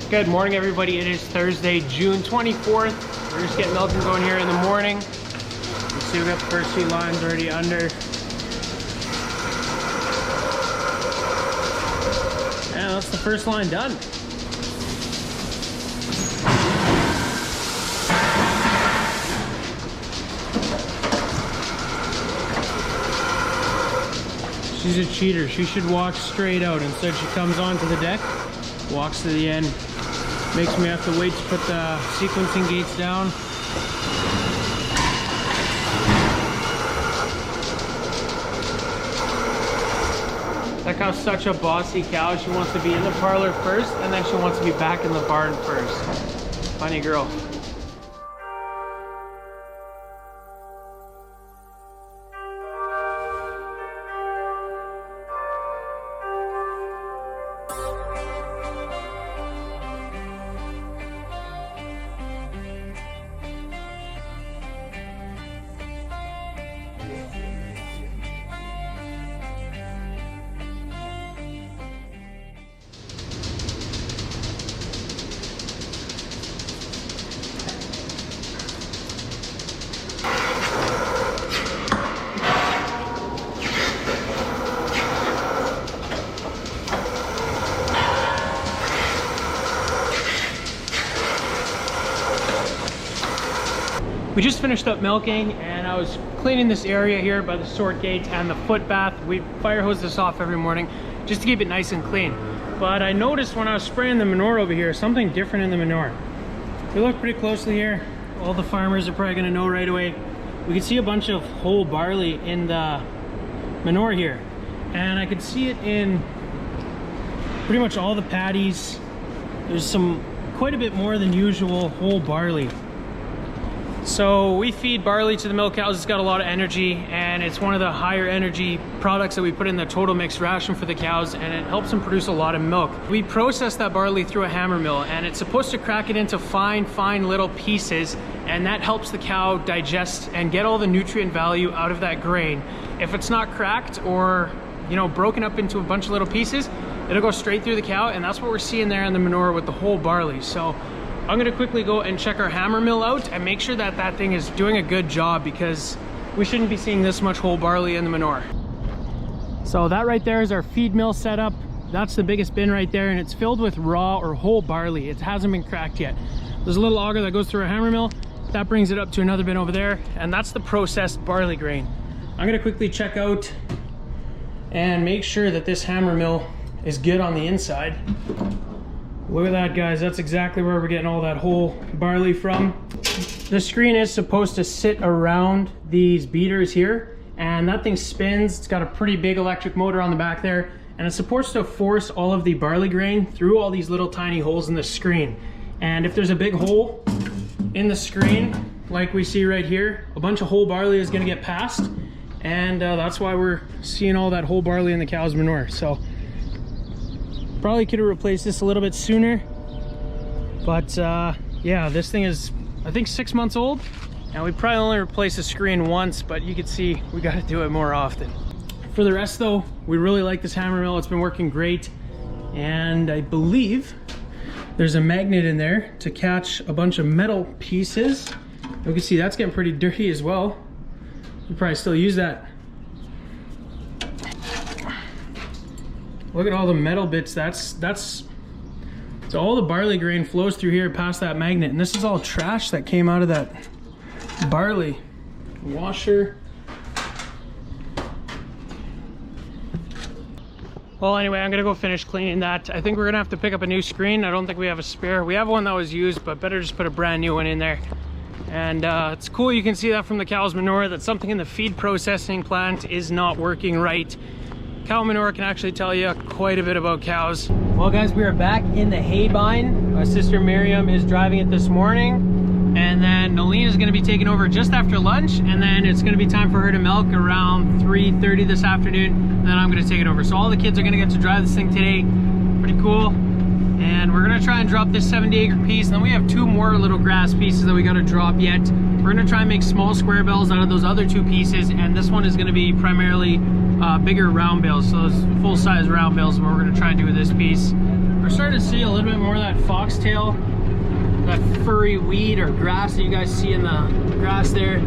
Good morning, everybody. It is Thursday, June 24th. We're just getting milking going here in the morning. You see we got the first few lines already under. And that's the first line done. She's a cheater. She should walk straight out. Instead, she comes onto the deck, walks to the end, makes me have to wait to put the sequencing gates down. That cow's such a bossy cow. She wants to be in the parlor first, and then she wants to be back in the barn first. Funny girl. We just finished up milking, and I was cleaning this area here by the sort gate and the foot bath. We fire hose this off every morning just to keep it nice and clean. But I noticed when I was spraying the manure over here, something different in the manure. If you look pretty closely here, all the farmers are probably gonna know right away. We can see a bunch of whole barley in the manure here. And I could see it in pretty much all the paddies. There's quite a bit more than usual whole barley. So we feed barley to the milk cows. It's got a lot of energy, and it's one of the higher energy products that we put in the total mixed ration for the cows, and it helps them produce a lot of milk. We process that barley through a hammer mill, and it's supposed to crack it into fine little pieces, and that helps the cow digest and get all the nutrient value out of that grain. If it's not cracked or, you know, broken up into a bunch of little pieces, it'll go straight through the cow, and that's what we're seeing there in the manure with the whole barley. So I'm gonna quickly go and check our hammer mill out and make sure that that thing is doing a good job, because we shouldn't be seeing this much whole barley in the manure. So that right there is our feed mill setup. That's the biggest bin right there, and it's filled with raw or whole barley. It hasn't been cracked yet. There's a little auger that goes through a hammer mill. That brings it up to another bin over there, and that's the processed barley grain. I'm gonna quickly check out and make sure that this hammer mill is good on the inside. Look at that, guys. That's exactly where we're getting all that whole barley from. The screen is supposed to sit around these beaters here, and that thing spins. It's got a pretty big electric motor on the back there, and it's supposed to force all of the barley grain through all these little tiny holes in the screen. And if there's a big hole in the screen, like we see right here, a bunch of whole barley is gonna get passed, and that's why we're seeing all that whole barley in the cow's manure. So probably could have replaced this a little bit sooner, but yeah, this thing is, I think, 6 months old, and we probably only replaced the screen once, but you can see we got to do it more often. For the rest though, we really like this hammer mill. It's been working great, and I believe there's a magnet in there to catch a bunch of metal pieces. You can see that's getting pretty dirty as well. You probably still use that. Look at all the metal bits. So all the barley grain flows through here past that magnet, and this is all trash that came out of that barley washer. Well, anyway, I'm gonna go finish cleaning that. I think we're gonna have to pick up a new screen. I don't think we have a spare. We have one that was used, but better just put a brand new one in there. And it's cool, you can see that from the cow's manure, that something in the feed processing plant is not working right. Cow manure can actually tell you quite a bit about cows. Well, guys, we are back in the Haybine. My sister Miriam is driving it this morning, and then Nolene is going to be taking over just after lunch, and then it's going to be time for her to milk around 3:30 this afternoon, and then I'm going to take it over. So all the kids are going to get to drive this thing today. Pretty cool. And we're going to try and drop this 70-acre piece, and then we have 2 more little grass pieces that we got to drop yet. We're going to try and make small square bales out of those other 2 pieces, and this one is going to be primarily bigger round bales. So those full-size round bales is what we're going to try and do with this piece. We're We're starting to see a little bit more of that foxtail, that furry weed or grass that you guys see in the grass there.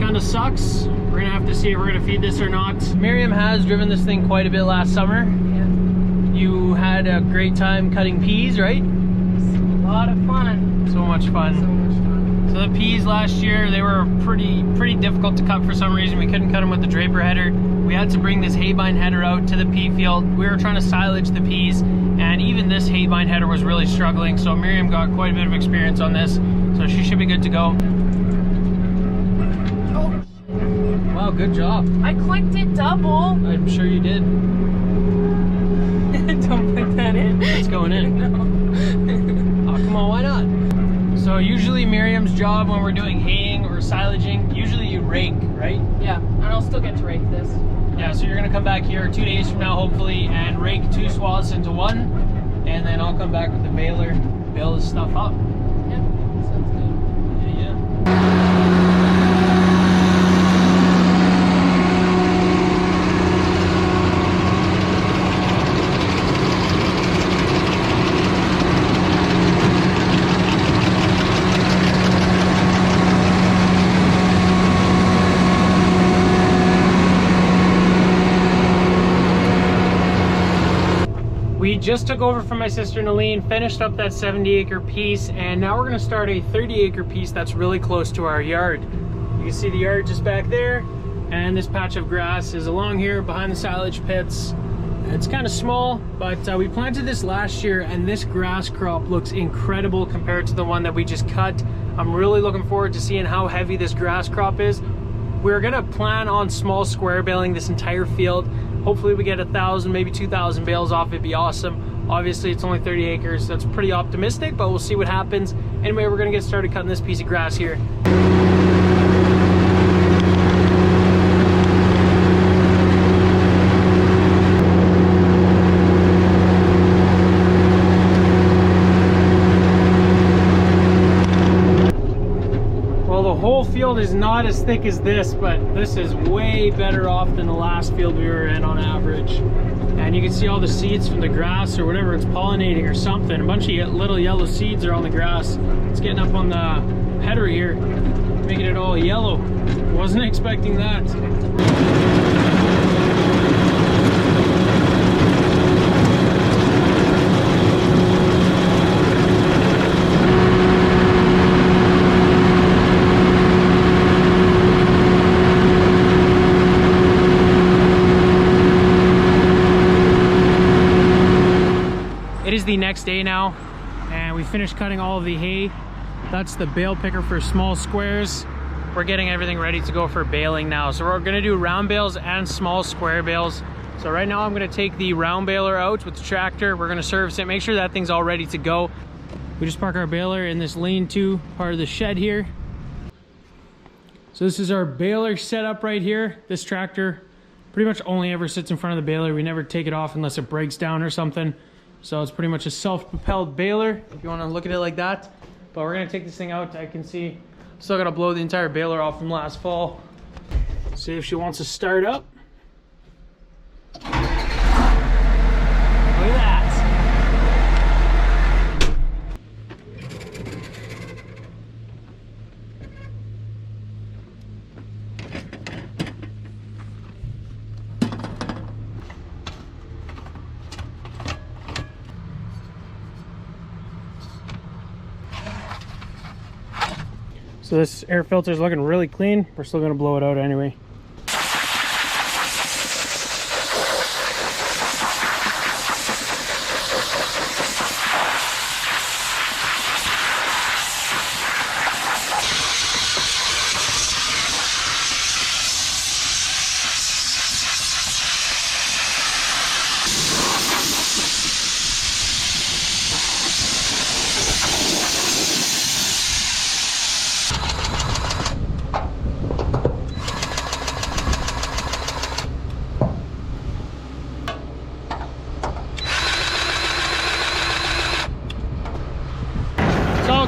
Kind of sucks. We're gonna have to see if we're gonna feed this or not. Miriam has driven this thing quite a bit last summer. Yeah. You had a great time cutting peas, right? A lot of fun. So much fun. So much fun. So the peas last year, they were pretty difficult to cut for some reason. We couldn't cut them with the draper header. We had to bring this Haybine header out to the pea field. We were trying to silage the peas, and even this Haybine header was really struggling. So Miriam got quite a bit of experience on this, so she should be good to go. Oh, Wow, good job. I clicked it double. I'm sure you did. Don't put that in. It's going in. No. Oh, come on, why not? So usually Miriam's job when we're doing haying or silaging, usually you rake, right? Yeah, and I'll still get to rake this. Yeah, so you're gonna come back here 2 days from now, hopefully, and rake 2 swaths into one, and then I'll come back with the baler, bale this stuff up. Yeah, sounds good. Yeah. We just took over from my sister Naleen, finished up that 70-acre piece, and now we're gonna start a 30-acre piece that's really close to our yard. You can see the yard just back there, and this patch of grass is along here behind the silage pits. It's kind of small, but we planted this last year, and this grass crop looks incredible compared to the one that we just cut. I'm really looking forward to seeing how heavy this grass crop is. We're gonna plan on small square baling this entire field. Hopefully we get 1,000, maybe 2,000 bales off. It'd be awesome. Obviously it's only 30 acres. That's pretty optimistic, but we'll see what happens. Anyway, we're gonna get started cutting this piece of grass here. Whole field is not as thick as this, but this is way better off than the last field we were in on average. And you can see all the seeds from the grass or whatever it's pollinating or something. A bunch of little yellow seeds are on the grass. It's getting up on the header here, making it all yellow. Wasn't expecting that. The next day now, and we finished cutting all of the hay. That's the bale picker for small squares. We're getting everything ready to go for baling now, so we're going to do round bales and small square bales. So right now I'm going to take the round baler out with the tractor. We're going to service it, make sure that thing's all ready to go. We just park our baler in this lean-to part of the shed here. So this is our baler setup right here. This tractor pretty much only ever sits in front of the baler. We never take it off unless it breaks down or something. So it's pretty much a self-propelled baler, if you want to look at it like that. But we're going to take this thing out. I can see, still got to blow the entire baler off from last fall. See if she wants to start up. Look at that. So this air filter is looking really clean. We're still gonna blow it out anyway.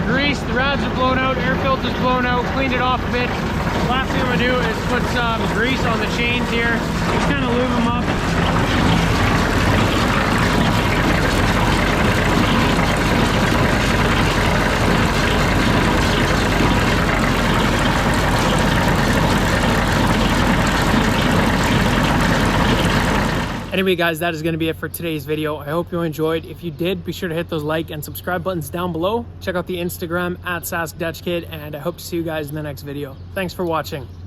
Grease, the rads are blown out, air filter's blown out, cleaned it off a bit. Last thing I'm gonna do is put some grease on the chains here, just kind of lube them up. Anyway, guys, that is going to be it for today's video. I hope you enjoyed. If you did, be sure to hit those like and subscribe buttons down below. Check out the Instagram @SaskDutchKid, and I hope to see you guys in the next video. Thanks for watching.